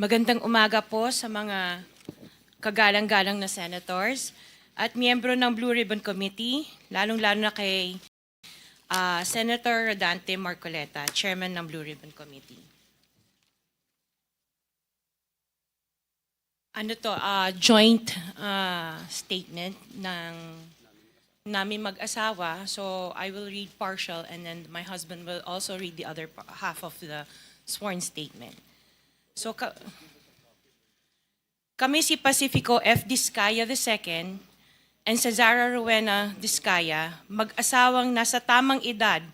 Magandang umaga po sa mga kagalang-galang na senators at miyembro ng Blue Ribbon Committee, lalong-lalo na kay Senator Rodante Marcoleta, Chairman ng Blue Ribbon Committee. Joint statement ng namin mag-asawa. So I will read partial and then my husband will also read the other half of the sworn statement. So kami si Pacifico F. Discaya II and Cesara Rowena Discaya, mag-asawang nasa tamang edad,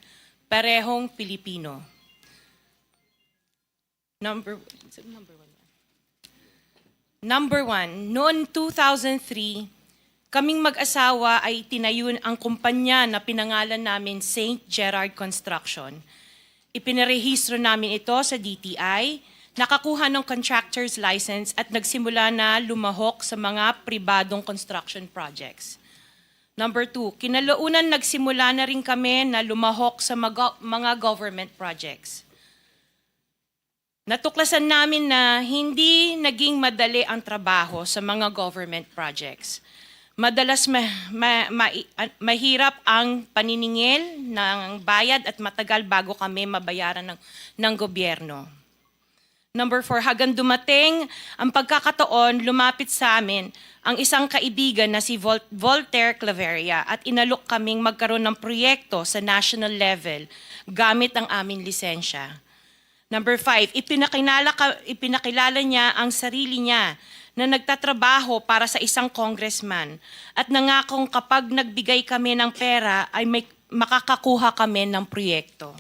parehong Pilipino. Number one, noon 2003, kaming mag-asawa ay tinayun ang kumpanya na pinangalan namin St. Gerard Construction. Ipinarehistro namin ito sa DTI, nakakuha ng contractor's license at nagsimula na lumahok sa mga pribadong construction projects. Number two, kinalaunan nagsimula na rin kami na lumahok sa mga government projects. Natuklasan namin na hindi naging madali ang trabaho sa mga government projects. Madalas mahirap ang paniningil ng bayad at matagal bago kami mabayaran ng gobyerno. Number 4, hanggang dumating ang pagkakataon, lumapit sa amin ang isang kaibigan na si Voltaire Claveria at inalok kaming magkaroon ng proyekto sa national level gamit ang aming lisensya. Number 5, ipinakilala niya ang sarili niya na nagtatrabaho para sa isang congressman at nangakong kapag nagbigay kami ng pera ay makakakuha kami ng proyekto.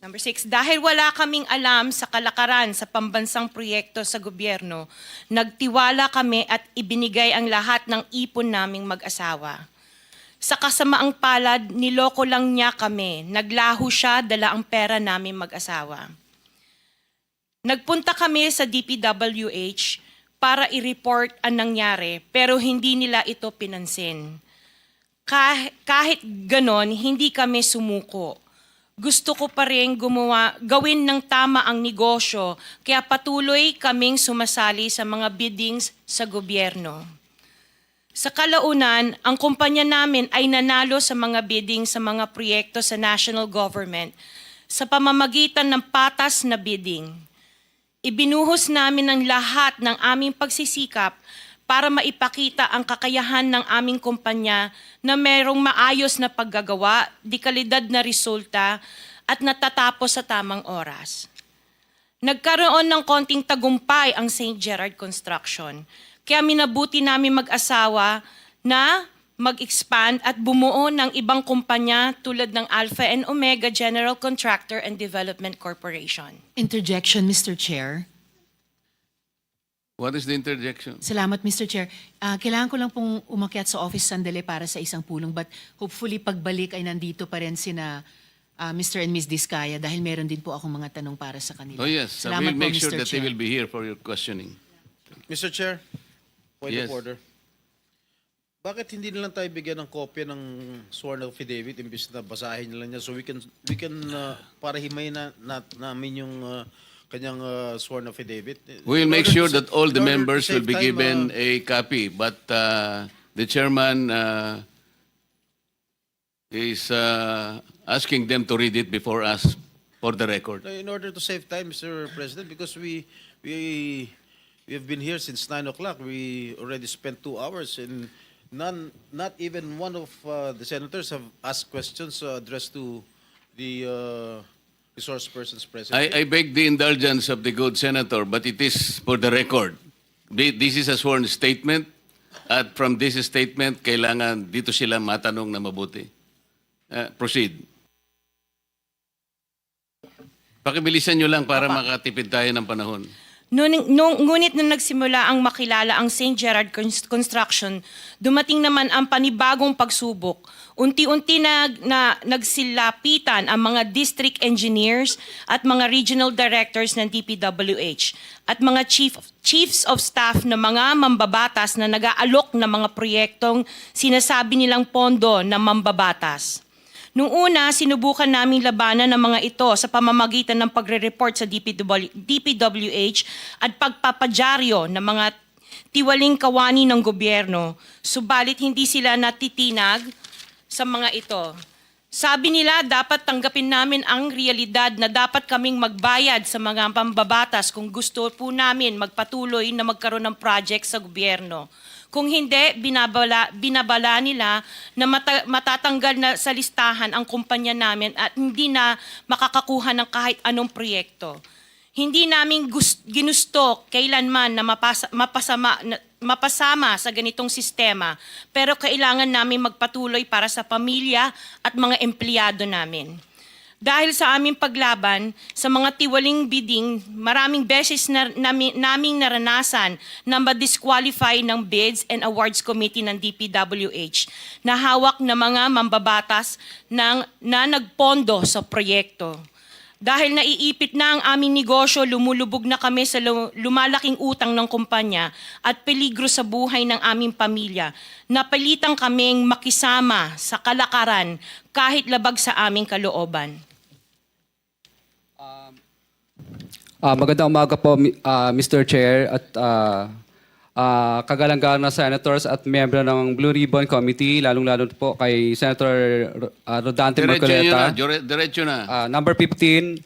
Number 6, dahil wala kaming alam sa kalakaran sa pambansang proyekto sa gobyerno, nagtiwala kami at ibinigay ang lahat ng ipon naming mag-asawa. Sa kasamaang palad, niloko lang niya kami. Naglaho siya, dala ang pera namin mag-asawa. Nagpunta kami sa DPWH para i-report ang nangyari, pero hindi nila ito pinansin. Kahit ganon, hindi kami sumuko. Gusto ko pa rin gawin ng tama ang negosyo, kaya patuloy kaming sumasali sa mga biddings sa gobyerno. Sa kalaunan, ang kumpanya namin ay nanalo sa mga bidding sa mga proyekto sa national government sa pamamagitan ng patas na bidding. Ibinuhos namin ang lahat ng aming pagsisikap para maipakita ang kakayahan ng aming kumpanya na mayroong maayos na paggagawa, di kalidad na resulta at natatapos sa tamang oras. Nagkaroon ng konting tagumpay ang St. Gerard Construction, kaya minabuti namin mag-asawa na mag-expand at bumuo ng ibang kumpanya tulad ng Alpha and Omega General Contractor and Development Corporation. Interjection, Mr. Chair. What is the interjection? Salamat, Mr. Chair. Kailangan ko lang pong umakyat sa office sandali para sa isang pulong, but hopefully pagbalik ay nandito pa rin sina Mr. and Ms. Discaya dahil meron din po akong mga tanong para sa kanila. Oh yes, so Salamat we'll po, make sure Mr. that they Chair. will be here for your questioning. Mr. Chair, point Yes. of order. Bakit hindi na lang tayo bigyan ng kopya ng sworn affidavit imbis na basahin na lang niya so we can para himayin namin yung kanyang sworn affidavit. We'll In make order sure to that all the in order to members will save be time, given a copy, but the chairman is asking them to read it before us for the record. in order to save time, Mr. President, because we have been here since 9 o'clock. We already spent 2 hours and not even one of the senators have asked questions addressed to the resource persons present. I beg the indulgence of the good senator, but it is for the record. This is a sworn statement, at from this statement, kailangan dito sila matanong na mabuti. Proceed. Pakibilisan nyo lang para makatipid tayo ng panahon. Ngunit nung nagsimula ang makilala ang St. Gerard Construction, dumating naman ang panibagong pagsubok. Unti-unti nagsilapitan ang mga district engineers at mga regional directors ng DPWH at mga chiefs of staff na mga mambabatas na nag-aalok ng mga proyektong sinasabi nilang pondo na mambabatas. Noong una, sinubukan naming labanan ng mga ito sa pamamagitan ng pagre-report sa DPWH at pagpapadyaryo ng mga tiwaling kawani ng gobyerno, subalit hindi sila natitinag sa mga ito. Sabi nila dapat tanggapin namin ang realidad na dapat kaming magbayad sa mga pambabatas kung gusto po namin magpatuloy na magkaroon ng project sa gobyerno. Kung hindi, binabala nila na matatanggal na sa listahan ang kumpanya namin at hindi na makakakuha ng kahit anong proyekto. Hindi namin ginusto kailanman na mapasama sa ganitong sistema, pero kailangan namin magpatuloy para sa pamilya at mga empleyado namin. Dahil sa aming paglaban sa mga tiwaling bidding, maraming beses naming naranasan na ma-disqualify ng Bids and Awards Committee ng DPWH na hawak ng mga mambabatas na nagpondo sa proyekto. Dahil naiipit na ang aming negosyo, lumulubog na kami sa lumalaking utang ng kumpanya at peligro sa buhay ng aming pamilya. Napilitan kaming makisama sa kalakaran kahit labag sa aming kalooban. Magandang umaga po, Mr. Chair at kagalang-galang na senators at miyembro ng Blue Ribbon Committee, lalong-lalo po kay Senator Rodante Marcoleta. Diretso na. Number 15,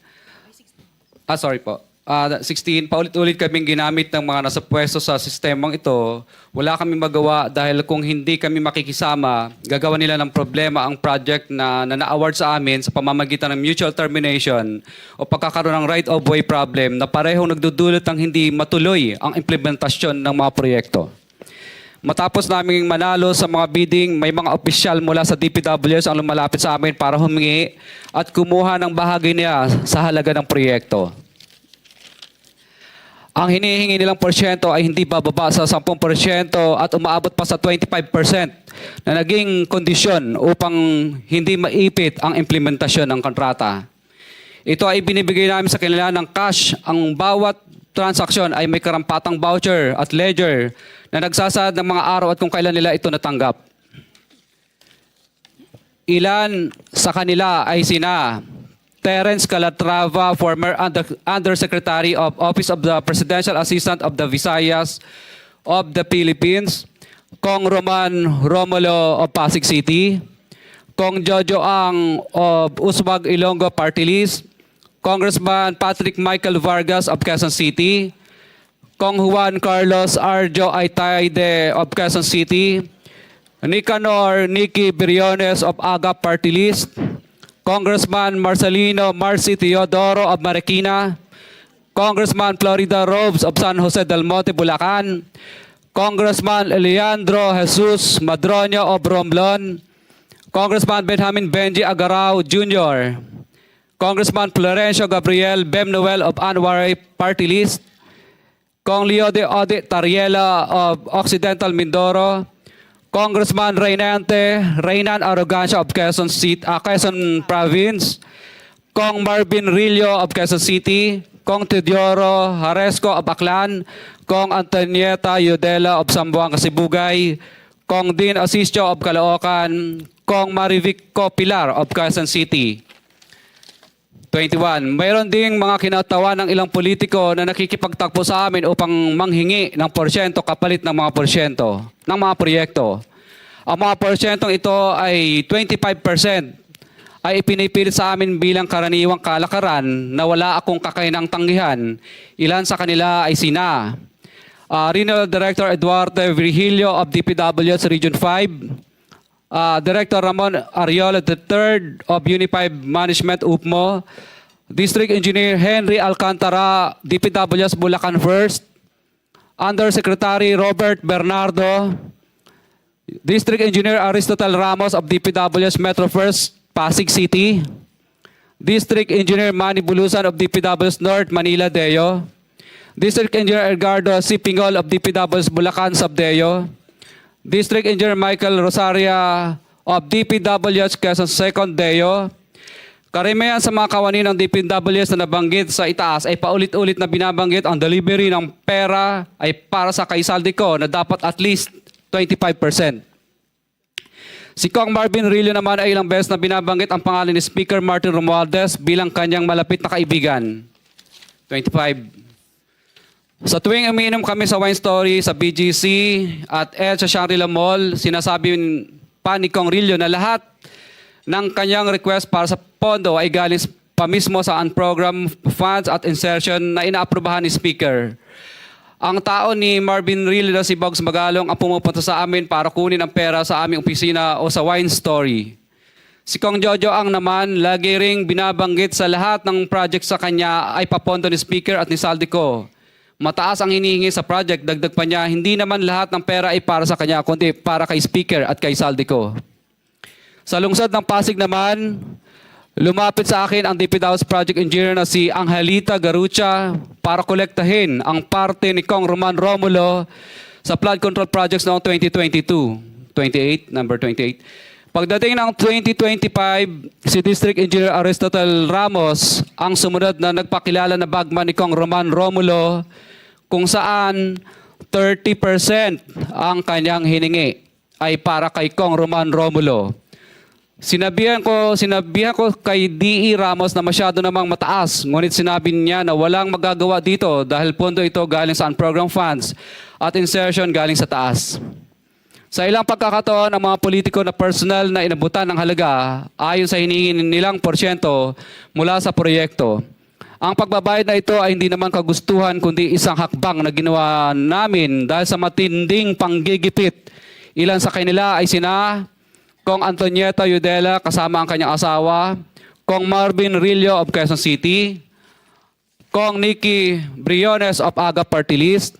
sorry po. 16, paulit-ulit kaming ginamit ng mga nasa pwesto sa sistemang ito. Wala kaming magawa dahil kung hindi kami makikisama, gagawa nila ng problema ang project na na-award sa amin sa pamamagitan ng mutual termination o pagkakaroon ng right-of-way problem na parehong nagdudulot ng hindi matuloy ang implementasyon ng mga proyekto. Matapos naming manalo sa mga bidding, may mga opisyal mula sa DPWS ang lumalapit sa amin para humingi at kumuha ng bahagi niya sa halaga ng proyekto. Ang hinihingi nilang porsyento ay hindi bababa sa 10% at umaabot pa sa 25% na naging kondisyon upang hindi maipit ang implementasyon ng kontrata. Ito ay binibigay namin sa kanila ng cash. Ang bawat transaksyon ay may karampatang voucher at ledger na nagsasaad ng mga araw at kung kailan nila ito natanggap. Ilan sa kanila ay sina Terence Calatrava, former Undersecretary of Office of the Presidential Assistant of the Visayas of the Philippines, Kong Roman Romulo of Pasig City, Kong Jojo Ang of Uswag Ilonggo Party List, Congressman Patrick Michael Vargas of Quezon City, Kong Juan Carlos Arjo Aitaide of Quezon City, Nicanor Nicky Briones of Agap Party List, Congressman Marcelino Marcy Teodoro of Marikina, Congressman Florida Robes of San Jose del Monte, Bulacan, Congressman Leandro Jesus Madroño of Romblon, Congressman Benjamin Benji Agarao Jr., Congressman Florencio Gabriel Bemnoel of Anwaray Party List, Kong Leo de Ode Tariela of Occidental Mindoro, Congressman Reynan Arrogancia of Quezon Province, Kong Marvin Rillo of Quezon City, Kong Teodoro Haresco of Aklan, Kong Antonieta Yudela of Zamboanga, Sibugay, Kong Dean Asisio of Caloocan, Kong Marivico Pilar of Quezon City. 21. Mayroon ding mga kinatawa ng ilang politiko na nakikipagtakbo sa amin upang manghingi ng porsyento kapalit ng mga porsyento ng mga proyekto. Ang mga porsyentong ito ay 25% ay ipinipilit sa amin bilang karaniwang kalakaran na wala akong kakainang tanggihan. Ilan sa kanila ay sina Regional Director Eduardo Virgilio of DPWS Region 5, Director Ramon Ariola III of Unified Management UPMO, District Engineer Henry Alcantara, DPWS Bulacan First, Undersecretary Robert Bernardo, District Engineer Aristotle Ramos of DPWS Metro First, Pasig City, District Engineer Manny Bulusan of DPWS North, Manila Deo, District Engineer Edgardo C. Pingol of DPW's Bulacan Subdeo, District Engineer Michael Rosaria of DPWH Quezon 2nd Deo. Karamihan sa mga kawani ng DPWH na nabanggit sa itaas ay paulit-ulit na binabanggit ang delivery ng pera ay para sa kay Saldico na dapat at least 25%. Si Kong Marvin Rillo naman ay ilang beses na binabanggit ang pangalan ni Speaker Martin Romualdez bilang kanyang malapit na kaibigan. 25. Sa tuwing umiinom kami sa Wine Story, sa BGC at sa Shangri-La Mall, sinasabi pa ni Kong Rillo na lahat ng kanyang request para sa pondo ay galing pa mismo sa unprogram funds at insertion na inaaprubahan ni Speaker. Ang tao ni Marvin Rillo na si Bogs Magalong ang pumupunta sa amin para kunin ang pera sa aming opisina o sa Wine Story. Si Kong Jojo ang naman lagi ring binabanggit sa lahat ng project sa kanya ay papondo ni Speaker at ni Saldico. Mataas ang hinihingi sa project, dagdag pa niya, hindi naman lahat ng pera ay para sa kanya, kundi para kay Speaker at kay Saldico. Sa lungsod ng Pasig naman, lumapit sa akin ang DPW's project engineer na si Angelita Garucha para kolektahin ang parte ni Kong Roman Romulo sa flood control projects noong 2022. Number 28. Pagdating ng 2025, si District Engineer Aristotle Ramos ang sumunod na nagpakilala na bagman ni Kong Roman Romulo kung saan 30% ang kanyang hiningi ay para kay Kong Roman Romulo. Sinabihan ko kay D.E. Ramos na masyado namang mataas, ngunit sinabi niya na walang magagawa dito dahil pondo ito galing sa unprogram funds at insertion galing sa taas. Sa ilang pagkakataon, ang mga politiko na personal na inabutan ng halaga ayon sa hiningi nilang porsyento mula sa proyekto. Ang pagbabayad na ito ay hindi naman kagustuhan kundi isang hakbang na ginawa namin dahil sa matinding panggigipit. Ilan sa kanila ay sina Kong Antonieta Yudela kasama ang kanyang asawa, Kong Marvin Rillo of Quezon City, Kong Nikki Briones of Aga Party List,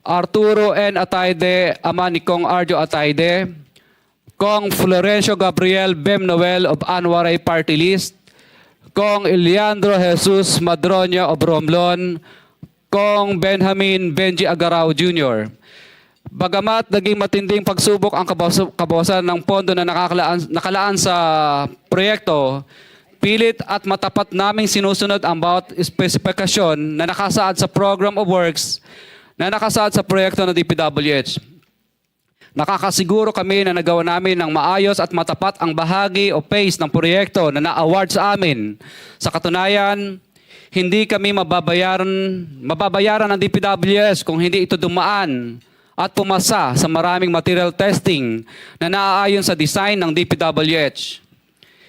Arturo N. Ataide, ama ni Kong Arjo Ataide, Kong Florencio Gabriel Bem Noel of Anwaray Party List, Kong Eliandro Jesus Madroño of Romblon, Kong Benjamin Benji Agarao Jr. Bagamat naging matinding pagsubok ang kabawasan ng pondo na nakalaan sa proyekto, pilit at matapat naming sinusunod ang bawat espesifikasyon na nakasaad sa Program of Works na nakasaad sa proyekto ng DPWH. Nakakasiguro kami na nagawa namin ng maayos at matapat ang bahagi o phase ng proyekto na na-award sa amin. Sa katunayan, hindi kami mababayaran ng DPWH kung hindi ito dumaan at pumasa sa maraming material testing na naaayon sa design ng DPWH.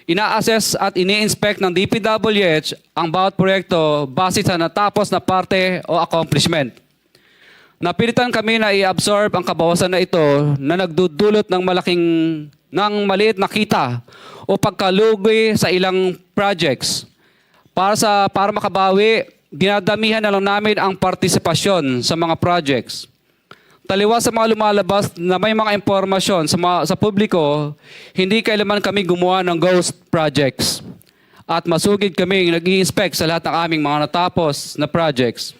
Ina-assess at ini-inspect ng DPWH ang bawat proyekto base sa natapos na parte o accomplishment. Napilitan kami na i-absorb ang kabawasan na ito na nagdudulot ng maliit na kita o pagkalugi sa ilang projects. Para makabawi, dinadamihan na lang namin ang partisipasyon sa mga projects. Taliwas sa mga lumalabas na may mga impormasyon sa publiko, hindi kailanman kami gumawa ng ghost projects. At masugid kami nag-i-inspect sa lahat ng aming mga natapos na projects.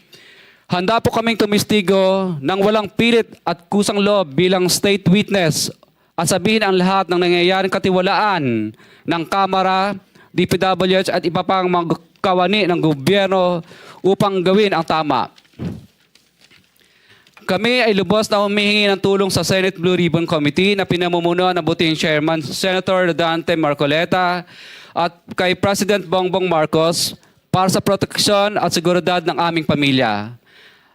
Handa po kaming tumistigo ng walang pilit at kusang loob bilang state witness at sabihin ang lahat ng nangyayaring katiwalaan ng Kamara, DPWH at iba pang mga kawani ng gobyerno upang gawin ang tama. Kami ay lubos na humihingi ng tulong sa Senate Blue Ribbon Committee na pinamumunuan ng buting Chairman Senator Dante Marcoleta at kay President Bongbong Marcos para sa proteksyon at seguridad ng aming pamilya.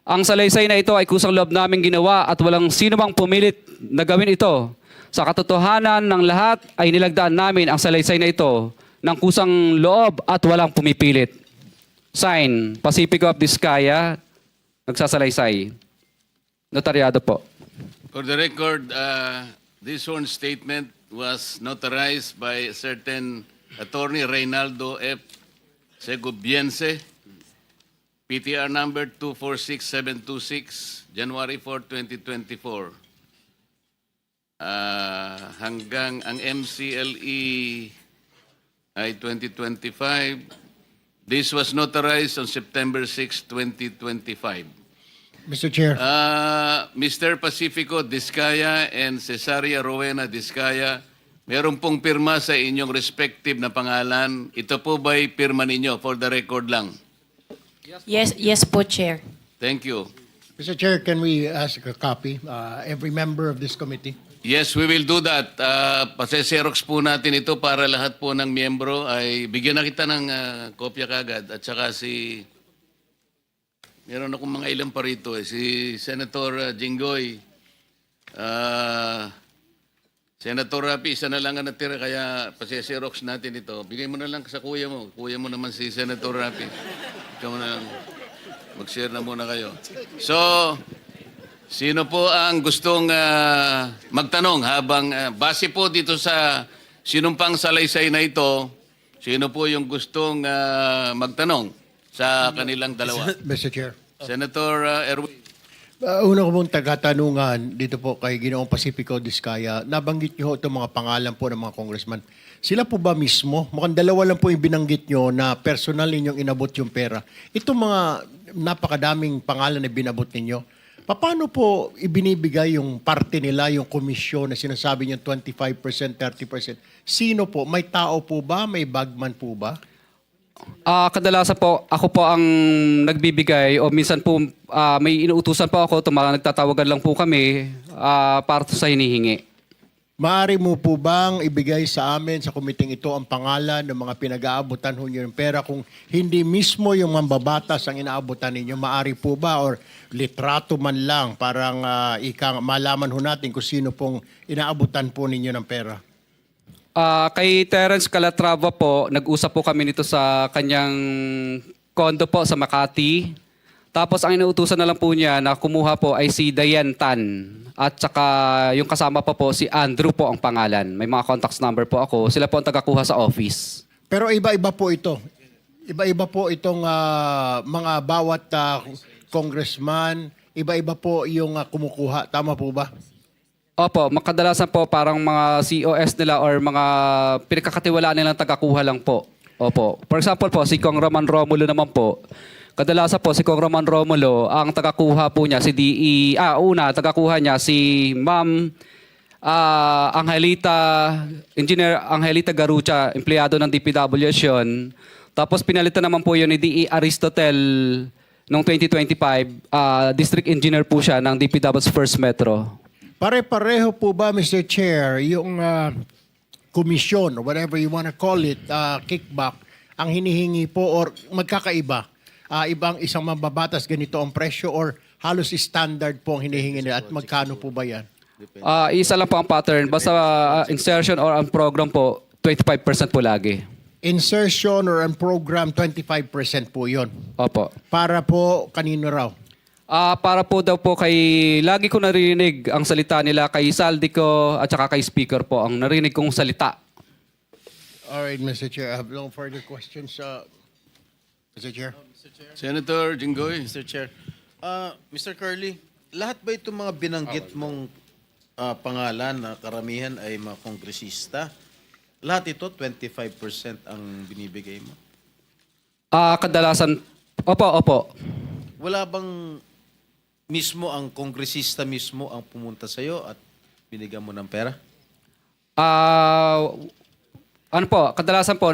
Ang salaysay na ito ay kusang loob namin ginawa at walang sino mang pumilit na gawin ito. Sa katotohanan ng lahat ay nilagdaan namin ang salaysay na ito ng kusang loob at walang pumipilit. Sign, Pacifico of Vizcaya, nagsasalaysay. Notaryado po. For the record, this sworn statement was notarized by a certain Attorney Reynaldo F. Segubiense, PTR number 246726, January 4, 2024. Hanggang ang MCLE ay 2025. This was notarized on September 6, 2025. Mr. Chair. Mr. Pacifico Discaya and Cesaria Rowena Discaya, meron pong pirma sa inyong respective na pangalan. Ito po ba'y pirma ninyo? For the record lang. Yes po, Chair. Thank you. Mr. Chair, can we ask a copy? Every member of this committee. Yes, we will do that. Pase-xerox po natin ito para lahat po ng miyembro ay bigyan na kita ng kopya kagad. At saka meron akong mga ilang pa rito si Senator Jinggoy. Senator Rapi, isa na lang ang natira kaya pase-xerox natin ito. Bigay mo na lang sa kuya mo. Kuya mo naman si Senator Rapi. Ikaw mo na lang. Mag-share na muna kayo. So, sino po ang gustong magtanong habang base po dito sa sinumpang salaysay na ito, sino po yung gustong magtanong sa kanilang dalawa? Mr. Chair. Senator Erwin. Una ko pong tagatanungan dito po kay Ginoong Pacifico Discaya. Nabanggit niyo itong mga pangalan po ng mga congressman. Sila po ba mismo? Mukhang dalawa lang po yung binanggit niyo na personal ninyong inabot yung pera. Itong mga napakadaming pangalan na binabot ninyo, paano po ibinibigay yung parte nila, yung komisyon na sinasabi niyo 25%, 30%? Sino po? May tao po ba? May bagman po ba? Kadalasan po, ako po ang nagbibigay o minsan po may inuutusan po ako, nagtatawagan lang po kami para sa hinihingi. Maaari mo po bang ibigay sa amin sa kumiting ito ang pangalan ng mga pinag-aabutan ho niyo ng pera kung hindi mismo yung mambabatas ang inaabutan ninyo? Maaari po ba or litrato man lang parang malaman ho natin kung sino pong inaabutan po ninyo ng pera? Kay Terence Calatrava po, nag-usap po kami nito sa kanyang kondo po sa Makati. Tapos ang inuutusan na lang po niya na kumuha po ay si Diane Tan. At saka yung kasama pa po si Andrew po ang pangalan. May mga contacts number po ako. Sila po ang tagakuha sa office. Pero iba-iba po ito. Iba-iba po itong mga bawat congressman. Iba-iba po yung kumukuha. Tama po ba? Opo, makadalasan po parang mga COS nila or mga pinagkakatiwalaan nilang tagakuha lang po. Opo. For example po, si Kong Roman Romulo naman po. Kadalasan po si Kong Roman Romulo, ang tagakuha po niya si tagakuha niya si Ma'am Engineer Angelita Garucha, empleyado ng DPWH yun. Tapos pinalitan naman po yun ni DE Aristotel noong 2025. District Engineer po siya ng DPWH First Metro. Pare-pareho po ba, Mr. Chair, yung komisyon or whatever you want to call it, kickback, ang hinihingi po or magkakaiba? Ibang isang mambabatas ganito ang presyo or halos standard po ang hinihingi nila at magkano po ba yan? Isa lang po ang pattern. Basta insertion or ang program po, 25% po lagi. Insertion or ang program, 25% po yon. Opo. Para po kanino raw? Para po daw po lagi ko narinig ang salita nila kay Saldico at saka kay Speaker po, ang narinig kong salita. All right, Mr. Chair. I have no further questions. Mr. Chair. Senator Jinggoy. Mr. Chair. Mr. Curly, lahat ba itong mga binanggit mong pangalan na karamihan ay mga kongresista? Lahat ito, 25% ang binibigay mo? Kadalasan, opo. Wala bang mismo ang kongresista mismo ang pumunta sa'yo at binigyan mo ng pera? Ano po, kadalasan po,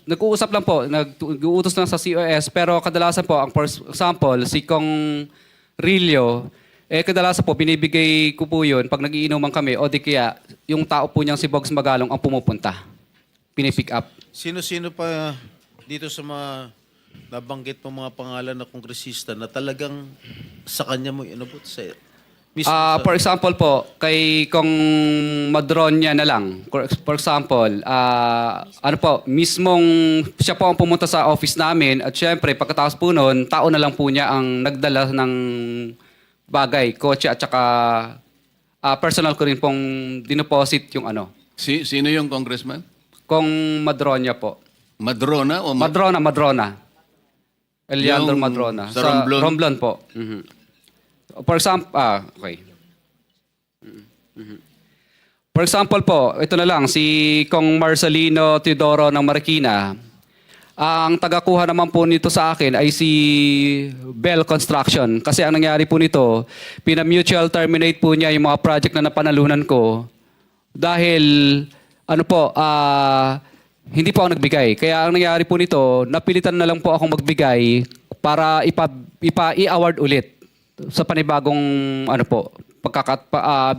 nag-uusap lang po, nag-uutos lang sa COS, pero kadalasan po, ang for example, si Kong Rillo, kadalasan po, binibigay ko po yun pag nagiinuman kami, o di kaya, yung tao po niyang si Bogs Magalong ang pumupunta. Pinipick up. Sino-sino pa dito sa mga nabanggit mo mga pangalan na kongresista na talagang sa kanya mo inabot sa mismo For example po, kay Kong Madronya na lang. For example, ano po, mismong siya po ang pumunta sa office namin at syempre pagkatapos po noon, tao na lang po niya ang nagdala ng bagay, kotse at saka personal ko rin pong dinoposit yung ano. Sino yung congressman? Kong Madronya po. Madrona o Madrona. Eliandro Yung Madrona. sa Romblon? Romblon po. Mhm. For example, okay. For example po, ito na lang, si Kong Marcelino Teodoro ng Marikina. Ang tagakuha naman po nito sa akin ay si Bell Construction. Kasi ang nangyari po nito, pina-mutual terminate po niya yung mga project na napanalunan ko dahil hindi po ako nagbigay. Kaya ang nangyari po nito, napilitan na lang po akong magbigay para i-award ulit sa panibagong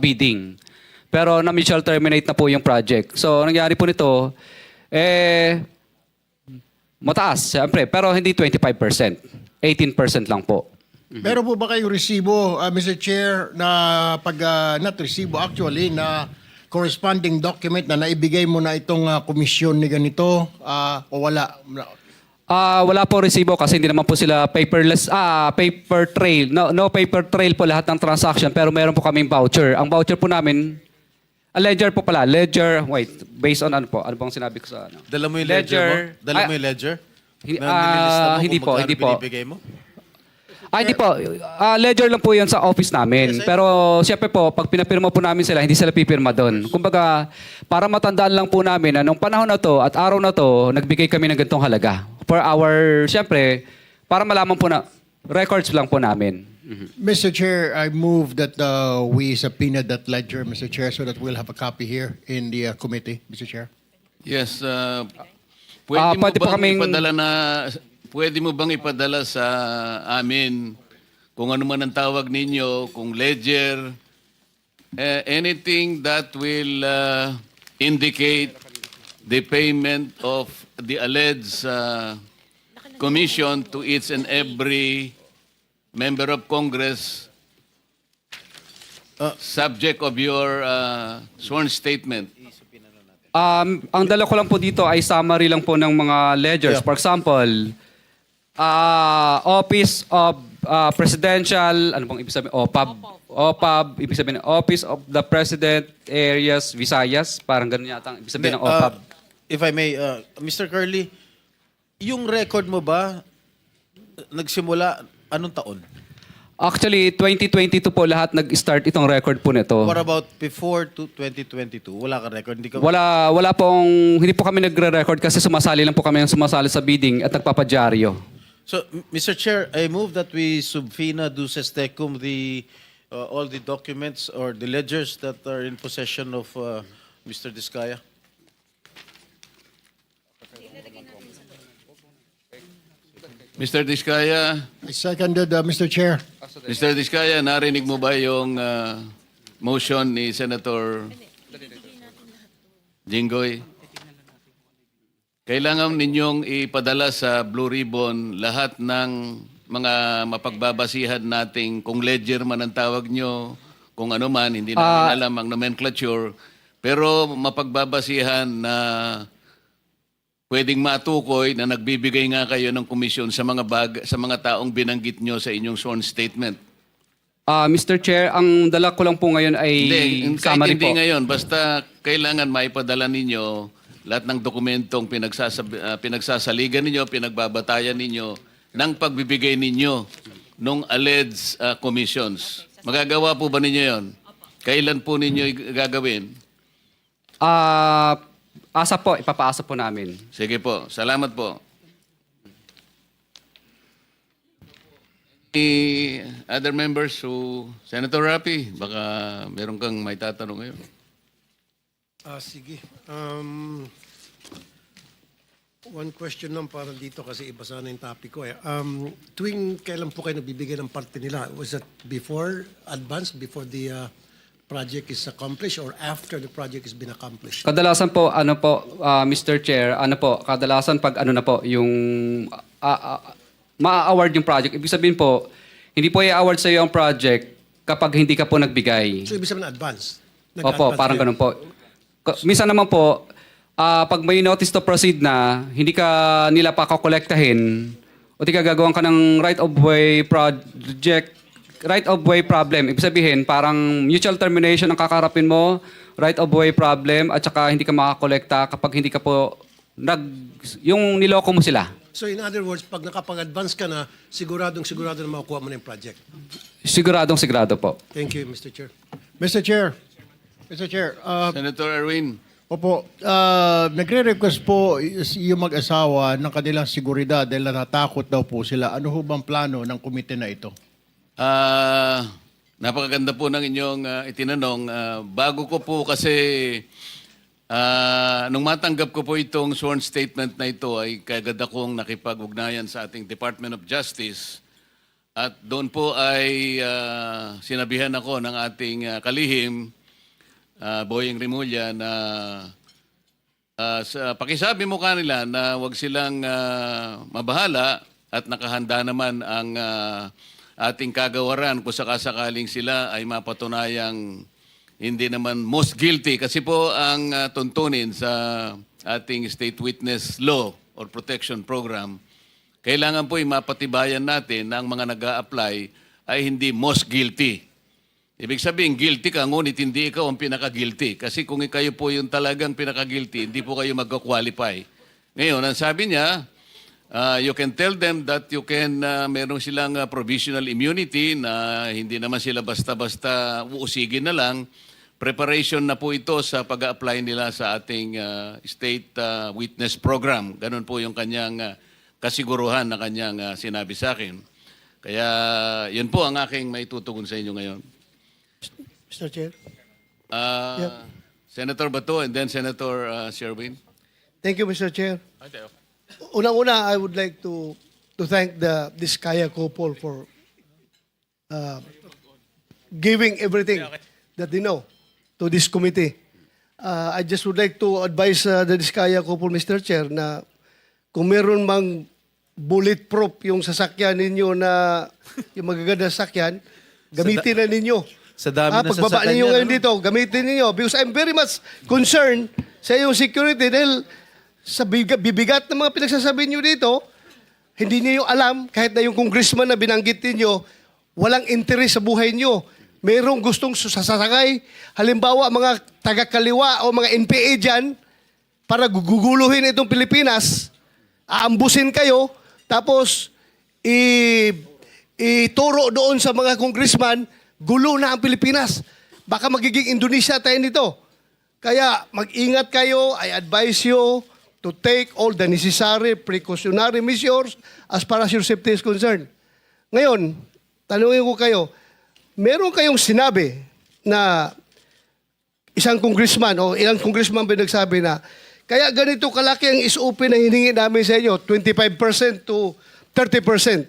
bidding. Pero na-mutual terminate na po yung project. So, ang nangyari po nito, mataas, siyempre, pero hindi 25%. 18% lang po. Meron po ba kayong resibo, Mr. Chair, na not resibo actually, na corresponding document na naibigay mo na itong komisyon ni ganito o wala? Wala po resibo kasi hindi naman po sila paperless, paper trail. No paper trail po lahat ng transaction pero meron po kaming voucher. Ang voucher po namin, ledger po pala. Ledger, based on ano po? Ano bang sinabi ko sa ano? Dala mo yung ledger mo? Dala mo yung ledger? Nililista mo hindi kung po, magkano hindi po. binibigay mo? Hindi po. Ledger lang po yan sa office namin. Pero siyempre po, pag pinapirma po namin sila, hindi sila pipirma doon. Kumbaga, para matandaan lang po namin na nung panahon na to at araw na to, nagbigay kami ng ganitong halaga. For our, siyempre, para malaman po na, records lang po namin. Mr. Chair, I move that we subpoena that ledger, Mr. Chair, so that we'll have a copy here in the committee, Mr. Chair. Yes, pwede po kaming- pwede mo bang ipadala sa amin kung ano man ang tawag ninyo, kung ledger, anything that will indicate the payment of the alleged commission to each and every member of Congress subject of your sworn statement. Ang dala ko lang po dito ay summary lang po ng mga ledgers. For example, Office of Presidential, ano bang ibig sabihin? OPAB, ibig sabihin Office of the President Areas Visayas, parang ganun yata ang ibig sabihin ng OPAB. If I may, Mr. Curly, yung record mo ba nagsimula anong taon? Actually, 2022 po lahat nag-start itong record po nito. What about before 2022? Wala ka record? Hindi ka... Hindi po kami nagre-record kasi sumasali lang po kami ng sumasali sa bidding at nagpapadyaryo. So, Mr. Chair, I move that we subpoena duces tecum all the documents or the ledgers that are in possession of Mr. Diskaya. Mr. Diskaya, I seconded, Mr. Chair. Mr. Diskaya, narinig mo ba yung motion ni Senator Jinggoy? Kailangan ninyong ipadala sa Blue Ribbon lahat ng mga mapagbabasihan nating kung ledger man ang tawag nyo, kung ano man, hindi namin alam ang nomenclature, pero mapagbabasihan na pwedeng matukoy na nagbibigay nga kayo ng komisyon sa mga taong binanggit nyo sa inyong sworn statement. Mr. Chair, ang dala ko lang po ngayon ay Hindi, kahit summary hindi po. ngayon, basta kailangan maipadala ninyo lahat ng dokumentong pinagsasaligan ninyo, pinagbabatayan ninyo ng pagbibigay ninyo ng alleged commissions. Magagawa po ba ninyo yon? Kailan po ninyo gagawin? Ipapaasa po namin. Sige po, salamat po. Other members Senator Rapi, baka meron kang may tatanong ngayon. Sige. One question lang para dito kasi iba sana yung topic ko. Tuwing kailan po kayo nabibigay ng parte nila? Was that before, before the project is accomplished or after the project has been accomplished? Kadalasan po, Mr. Chair, kadalasan pag yung ma-award yung project. Ibig sabihin po, hindi po i-award sa iyo ang project kapag hindi ka po nagbigay. So ibig sabihin advance? Opo, parang ganun po. Minsan naman po, pag may notice to proceed na, hindi ka nila pa kakolektahin, o di ka gagawan ka ng right-of-way project, right-of-way problem. Ibig sabihin, parang mutual termination ang kakarapin mo, right-of-way problem, at saka hindi ka makakolekta kapag hindi ka po, yung niloko mo sila. So in other words, pag nakapag-advance ka na, siguradong na makukuha mo na yung project. Sigurado po. Thank you, Mr. Chair. Mr. Chair, Senator Erwin, Opo, nagre-request po yung mag-asawa ng kanilang seguridad dahil natakot daw po sila. Ano ho bang plano ng komite na ito? Napakaganda po ng inyong itinanong. Bago ko po kasi, nung matanggap ko po itong sworn statement na ito, ay kagad akong nakipag-ugnayan sa ating Department of Justice. At doon po ay sinabihan ako ng ating kalihim, Boyeng Rimulya, na pakisabi mo kanila na wag silang mabahala at nakahanda naman ang ating kagawaran kung sakasakaling sila ay mapatunayang hindi naman most guilty. Kasi po ang tuntunin sa ating State Witness Law or Protection Program, kailangan po mapatibayan natin na ang mga nag-a-apply ay hindi most guilty. Ibig sabihin, guilty ka, ngunit hindi ikaw ang pinaka-guilty. Kasi kung kayo po yung talagang pinaka-guilty, hindi po kayo mag-qualify. Ngayon, ang sabi niya, you can tell them that you can, meron silang provisional immunity na hindi naman sila basta-basta uusigin na lang. Preparation na po ito sa pag-apply nila sa ating State Witness Program. Ganun po yung kanyang kasiguruhan na kanyang sinabi sa akin. Kaya yun po ang aking maitutugon sa inyo ngayon. Mr. Chair. Senator Bato and then Senator Sherwin. Thank you, Mr. Chair. Unang-una, I would like to thank the Diskaya couple for giving everything that they know to this committee. I just would like to advise the Diskaya couple, Mr. Chair, na kung meron mang bulletproof yung sasakyan ninyo na yung magaganda sasakyan, gamitin na ninyo. Sa dami na pagbaba sasakyan ninyo niya, ngayon dito, gamitin ninyo. Because I'm very much concerned sa iyong security dahil sa bibigat ng mga pinagsasabi niyo dito, hindi niyo alam, kahit na yung congressman na binanggit niyo, walang interes sa buhay niyo. Merong gustong sasakay, halimbawa mga taga-kaliwa o mga NPA dyan, para guguluhin itong Pilipinas, aambusin kayo, tapos ituro doon sa mga congressman, gulo na ang Pilipinas. Baka magiging Indonesia tayo nito. Kaya mag-ingat kayo. I advise you to take all the necessary precautionary measures as far as your safety is concerned. Ngayon, tanungin ko kayo, meron kayong sinabi na isang congressman o ilang congressman ba nagsabi na kaya ganito kalaki ang SOP na hiningi namin sa inyo, 25% to 30%.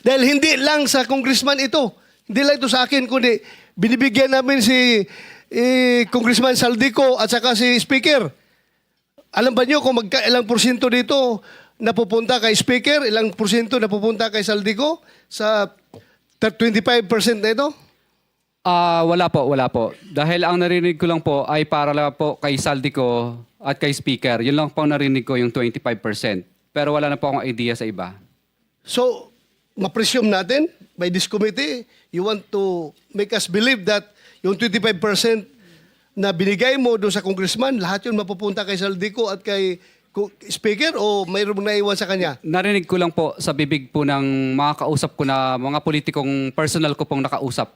Dahil hindi lang sa congressman ito, hindi lang ito sa akin, kundi binibigyan namin si Congressman Saldico at saka si Speaker. Alam ba niyo kung ilang porsyento dito napupunta kay Speaker, ilang porsyento napupunta kay Saldico sa 25% na ito? Wala po. Dahil ang narinig ko lang po ay para lang po kay Saldico at kay Speaker. Yun lang po ang narinig ko, yung 25%. Pero wala na po akong idea sa iba. So, ma-presume natin by this committee, you want to make us believe that yung 25% na binigay mo doon sa congressman, lahat yun mapupunta kay Saldico at kay Speaker o mayroong naiwan sa kanya? Narinig ko lang po sa bibig po ng mga kausap ko na mga politikong personal ko pong nakausap.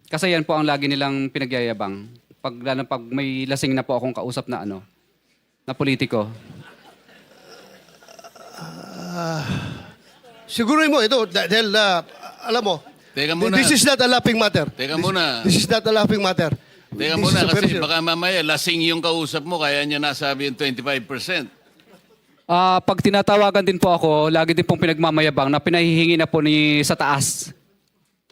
Kasi yan po ang lagi nilang pinagyayabang. Lalo pag may lasing na po akong kausap na na politiko. Siguro mo ito dahil alam mo, Teka muna. this is not a laughing matter. Teka muna. This is not a laughing matter. Teka This muna is a very kasi serious- baka mamaya lasing yung kausap mo kaya niya nasabi yung 25%. Pag tinatawagan din po ako, lagi din pong pinagmamayabang na pinahihingi na po sa taas.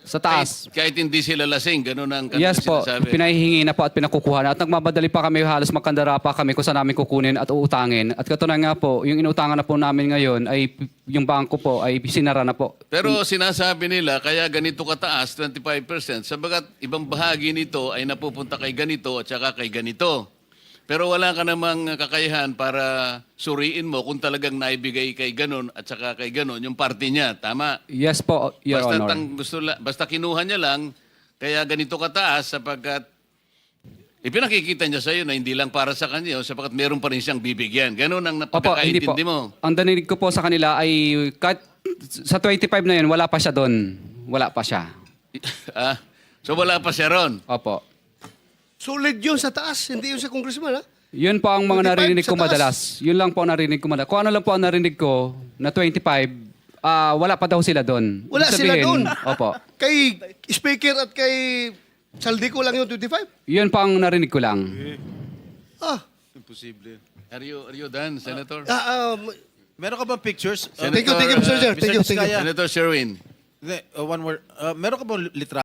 Sa taas. Kahit hindi sila lasing, ganun ang kanilang Yes po, sinasabi. pinahihingi na po at pinakukuha na. At nagmamadali pa kami, halos magkandara pa kami kung saan namin kukunin at uutangin. At katunayan nga po, yung inutangan na po namin ngayon ay yung bangko po ay sinara na po. Pero sinasabi nila, kaya ganito kataas, 25%, sabagat ibang bahagi nito ay napupunta kay ganito at saka kay ganito. Pero wala ka namang kakayahan para suriin mo kung talagang naibigay kay ganon at saka kay ganon yung party niya. Tama? Yes po, Your Basta, Honor. basta kinuha niya lang, kaya ganito kataas sapagkat ipinakikita niya sa iyo na hindi lang para sa kanya, sapagkat meron pa rin siyang bibigyan. Ganon ang Opo, hindi po. napagkakaintindi mo. Ang danilig ko po sa kanila ay sa 25 na yun, wala pa siya doon. Wala pa siya. So wala pa siya ron. Opo. Solid yun sa taas, hindi yun sa congressman, ha? Yun po ang mga 25 narinig ko sa taas. madalas. Yun lang po ang narinig ko madalas. Kung ano lang po ang narinig ko na 25, wala pa daw sila doon. Wala Ibig sila sabihin, doon. Opo. Kay speaker at kay Saldico lang yung 25? Yun pa ang narinig ko lang. Ah, Imposible. Are you done, Senator? Meron ka bang pictures? Thank you, Mr. Chair. Thank you, thank you. Diskaya, Senator Sherwin. one more. Meron ka bang litra?